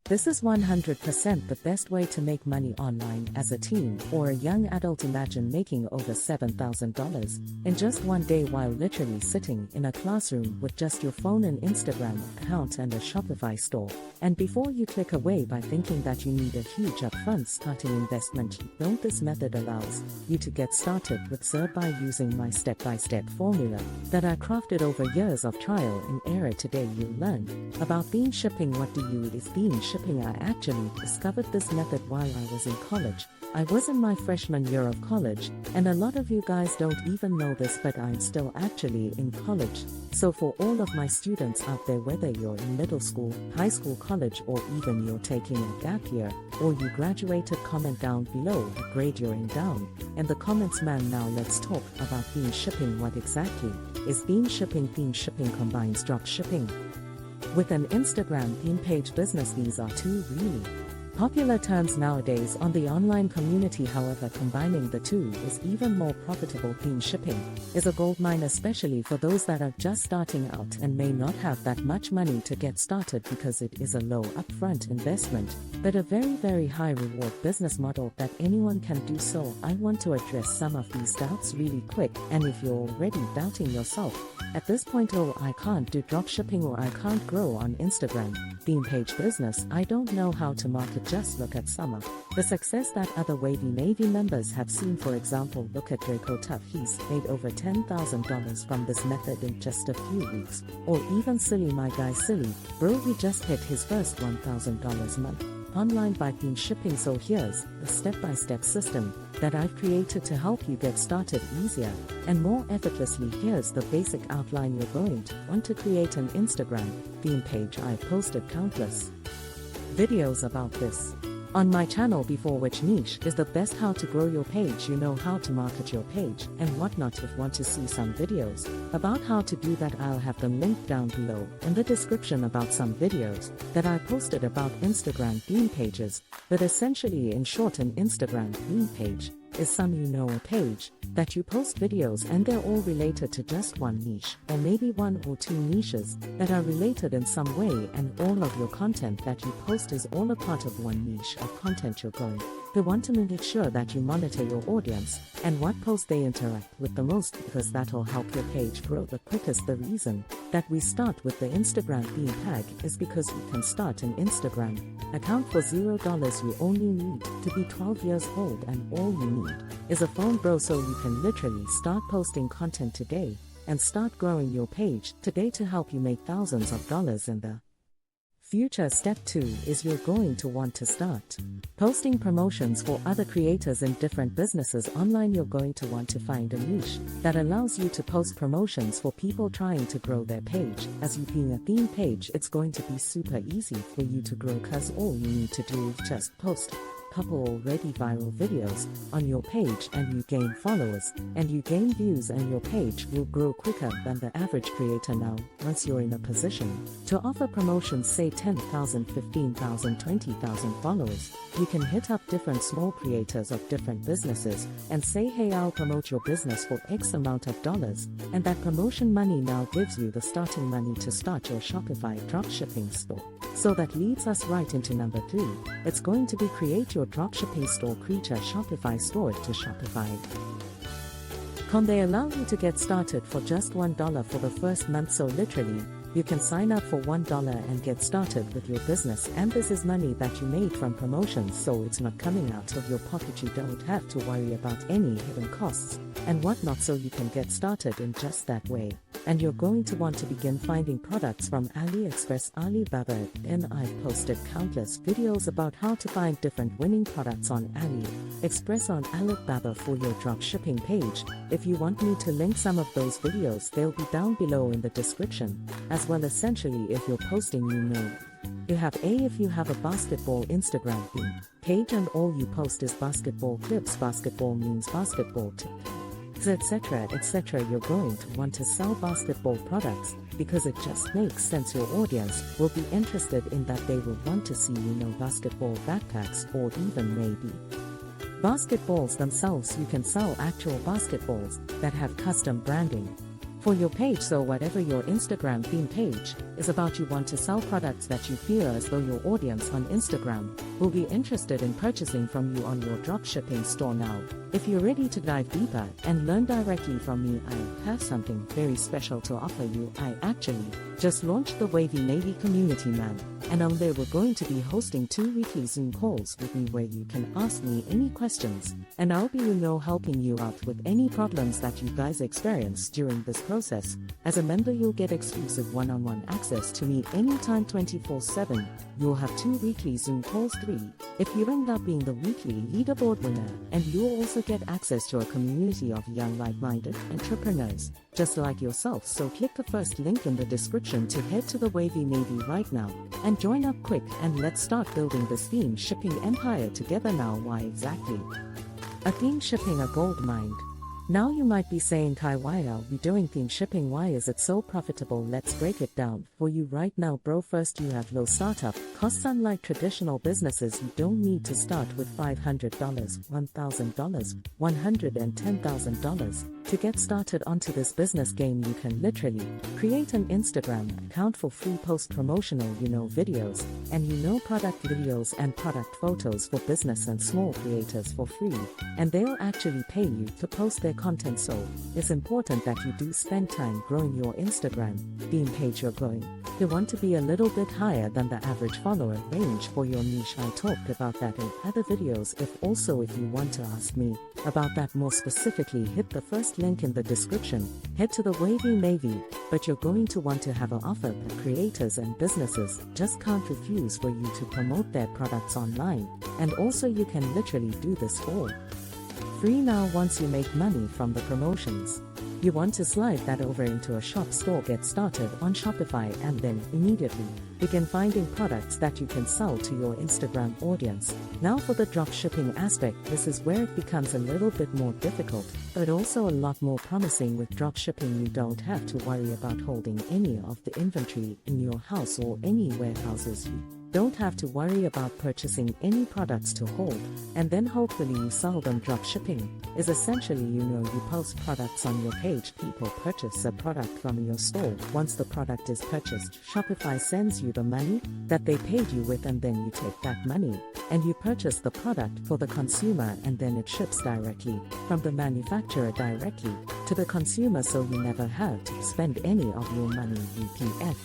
This is 100% the best way to make money online as a teen or a young adult. Imagine making over $7,000 in just one day while literally sitting in a classroom with just your phone and Instagram account and a Shopify store. And before you click away by thinking that you need a huge upfront starting investment, don't. This method allows you to get started with Xer by using my step-by-step formula that I crafted over years of trial and error. Today you'll learn about bean shipping. What do you is bean shipping? I actually discovered this method while I was in college. I was in my freshman year of college, and a lot of you guys don't even know this, but I'm still actually in college. So for all of my students out there, whether you're in middle school, high school, college, or even you're taking a gap year, or you graduated, comment down below what grade you're in down in the comments. Man, now let's talk about bean shipping. What exactly is bean shipping? Bean shipping combines drop shipping with an Instagram theme page business. These are two really popular terms nowadays on the online community. However, combining the two is even more profitable. Bean shipping is a goldmine, especially for those that are just starting out and may not have that much money to get started, because it is a low upfront investment, but a very high reward business model that anyone can do. So I want to address some of these doubts really quick. And if you're already doubting yourself at this point, oh, I can't do dropshipping, or I can't grow on Instagram theme page business, I don't know how to market, just look at some of the success that other Wavy Navy members have seen. For example, look at Draco Tough. He's made over $10,000 from this method in just a few weeks. Or even Silly, my guy Silly, bro, he just hit his first $1,000 month online by bean shipping. So here's the step-by-step system that I've created to help you get started easier and more effortlessly. Here's the basic outline. You're going to want to create an Instagram theme page. I've posted countless videos about this on my channel before. Which niche is the best? How to grow your page, you know, how to market your page and whatnot. If you want to see some videos about how to do that, I'll have them linked down below in the description about some videos that I posted about Instagram theme pages. But essentially, in short, an Instagram theme page is a page that you post videos and they're all related to just one niche, or maybe one or two niches that are related in some way, and all of your content that you post is all a part of one niche of content. You're going to want to make sure that you monitor your audience and what posts they interact with the most, because that'll help your page grow the quickest. The reason that we start with the Instagram theme tag is because you can start an Instagram account for $0. You only need to be 12 years old, and all you need is a phone, bro. So you can literally start posting content today and start growing your page today to help you make thousands of dollars in the future. Step 2 is you're going to want to start posting promotions for other creators in different businesses online. You're going to want to find a niche that allows you to post promotions for people trying to grow their page. As you being a theme page, it's going to be super easy for you to grow, cause all you need to do is just post couple already viral videos on your page and you gain followers and you gain views, and your page will grow quicker than the average creator. Now, once you're in a position to offer promotions, say 10,000, 15,000, 20,000 followers, you can hit up different small creators of different businesses and say, hey, I'll promote your business for X amount of dollars, and that promotion money now gives you the starting money to start your Shopify dropshipping store. So that leads us right into number 3. It's going to be create your dropshipping store. Create a Shopify store to Shopify.com. They allow you to get started for just $1 for the first month. So literally, you can sign up for $1 and get started with your business, and this is money that you made from promotions, so it's not coming out of your pocket. You don't have to worry about any hidden costs and whatnot, so you can get started in just that way. And you're going to want to begin finding products from AliExpress, Alibaba, and I've posted countless videos about how to find different winning products on AliExpress, on Alibaba for your dropshipping page. If you want me to link some of those videos, they'll be down below in the description as well. Essentially, if you're posting, you have if you have a basketball Instagram theme page and all you post is basketball clips, basketball memes, basketball tips, etc., you're going to want to sell basketball products because it just makes sense. Your audience will be interested in that. They will want to see, basketball backpacks, or even maybe basketballs themselves. You can sell actual basketballs that have custom branding for your page. So whatever your Instagram theme page is about, you want to sell products that you feel as though your audience on Instagram will be interested in purchasing from you on your dropshipping store. Now, if you're ready to dive deeper and learn directly from me, I have something very special to offer you. I actually just launched the Wavy Navy Community, man, and on there we're going to be hosting 2 weekly Zoom calls with me where you can ask me any questions, and I'll be helping you out with any problems that you guys experience during this process. As a member, you'll get exclusive one-on-one access to me anytime 24/7. You'll have 2 weekly Zoom calls, 3 if you end up being the weekly leaderboard winner, and you'll also get access to a community of young like-minded entrepreneurs just like yourself. So click the first link in the description to head to the Wavy Navy right now and join up quick, and let's start building this theme shipping empire together. Now, why exactly a theme shipping a gold mine? Now you might be saying, Kai, why are we doing theme shipping? Why is it so profitable? Let's break it down for you right now, bro. First, you have low startup costs. Unlike traditional businesses, you don't need to start with $500, $1,000, $110,000. To get started onto this business game, you can literally create an Instagram account for free, post promotional videos and product videos and product photos for business and small creators for free, and they'll actually pay you to post their content. So it's important that you do spend time growing your Instagram theme page. You're going to want to be a little bit higher than the average follower range for your niche. I talked about that in other videos. If you want to ask me about that more specifically, hit the first link in the description, head to the Wavy Navy. But you're going to want to have an offer that creators and businesses just can't refuse for you to promote their products online, and also you can literally do this for free. Now, once you make money from the promotions, you want to slide that over into a shop store. Get started on Shopify and then immediately begin finding products that you can sell to your Instagram audience. Now, for the drop shipping aspect, this is where it becomes a little bit more difficult, but also a lot more promising. With drop shipping, you don't have to worry about holding any of the inventory in your house or any warehouses. You don't have to worry about purchasing any products to hold and then hopefully you sell them. Drop shipping is essentially, you post products on your page, people purchase a product from your store. Once the product is purchased, Shopify sends you the money that they paid you with, and then you take that money and you purchase the product for the consumer, and then it ships directly from the manufacturer directly to the consumer, so you never have to spend any of your money. UPF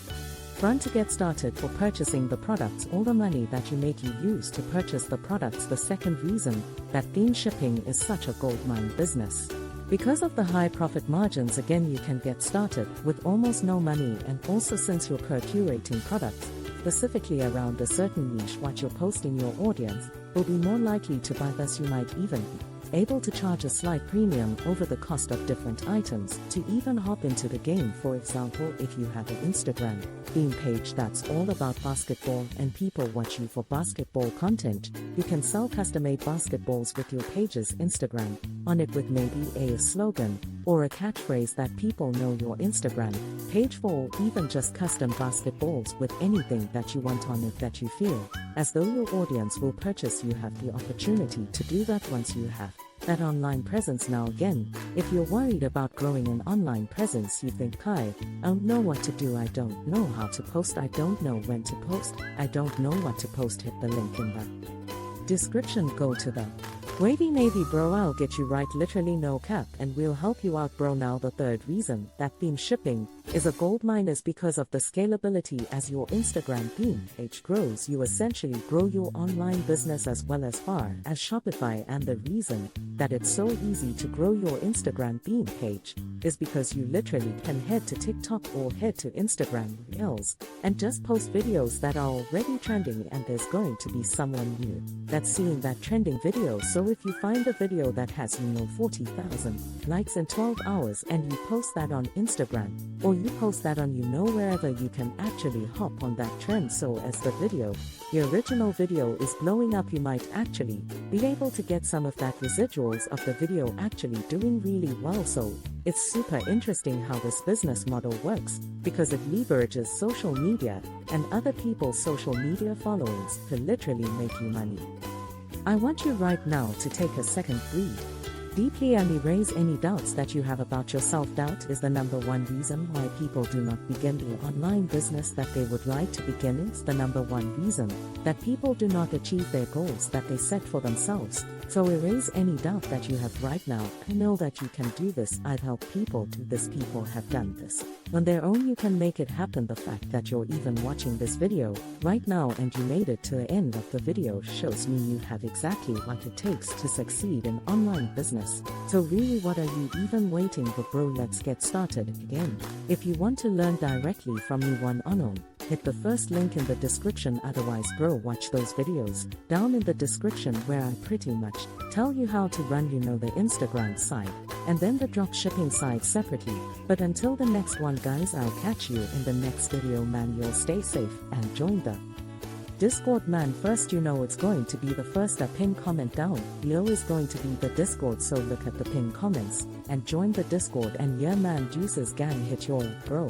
front. To get started for purchasing the products, all the money that you make you use to purchase the products. The second reason that theme shipping is such a goldmine business, because of the high profit margins. Again, you can get started with almost no money, and also since you're curating products specifically around a certain niche, what you're posting, your audience will be more likely to buy. Thus, you might even be able to charge a slight premium over the cost of different items to even hop into the game. For example, if you have an Instagram theme page that's all about basketball and people watch you for basketball content, you can sell custom-made basketballs with your page's Instagram on it, with maybe a slogan or a catchphrase that people know your Instagram page for, or even just custom basketballs with anything that you want on it that you feel as though your audience will purchase. You have the opportunity to do that once you have that online presence. Now, again, if you're worried about growing an online presence, you think, Kai, I don't know what to do, I don't know how to post, I don't know when to post, I don't know what to post, hit the link in the description. Go to the Wavy Navy, bro. I'll get you right, literally no cap, and we'll help you out, bro. Now, the third reason that theme shipping is a goldmine is because of the scalability. As your Instagram theme page grows, you essentially grow your online business as well as far as Shopify. And the reason that it's so easy to grow your Instagram theme page is because you literally can head to TikTok or head to Instagram Reels and just post videos that are already trending, and there's going to be someone new that's seeing that trending video. So if you find a video that has 40,000 likes in 12 hours and you post that on Instagram, or you post that on wherever, you can actually hop on that trend. So as the video, your original video, is blowing up, you might actually be able to get some of that residuals of the video actually doing really well. So it's super interesting how this business model works, because it leverages social media and other people's social media followings to literally make you money. I want you right now to take a second, breathe, deeply and erase any doubts that you have about your self-doubt is the number one reason why people do not begin the online business that they would like to begin. It's the number one reason that people do not achieve their goals that they set for themselves. So erase any doubt that you have right now and know that you can do this. I've helped people do this. People have done this on their own. You can make it happen. The fact that you're even watching this video right now and you made it to the end of the video shows me you have exactly what it takes to succeed in online business. So really, what are you even waiting for, bro? Let's get started again. If you want to learn directly from me one-on-one, hit the first link in the description. Otherwise, bro, watch those videos down in the description where I pretty much tell you how to run the Instagram site and then the drop shipping site separately. But until the next one, guys, I'll catch you in the next video, man. You'll stay safe and join the Discord, man. First, it's going to be the first pinned comment down below is going to be the Discord. So look at the pinned comments and join the Discord. And yeah, man, Juices gang, hit your bro.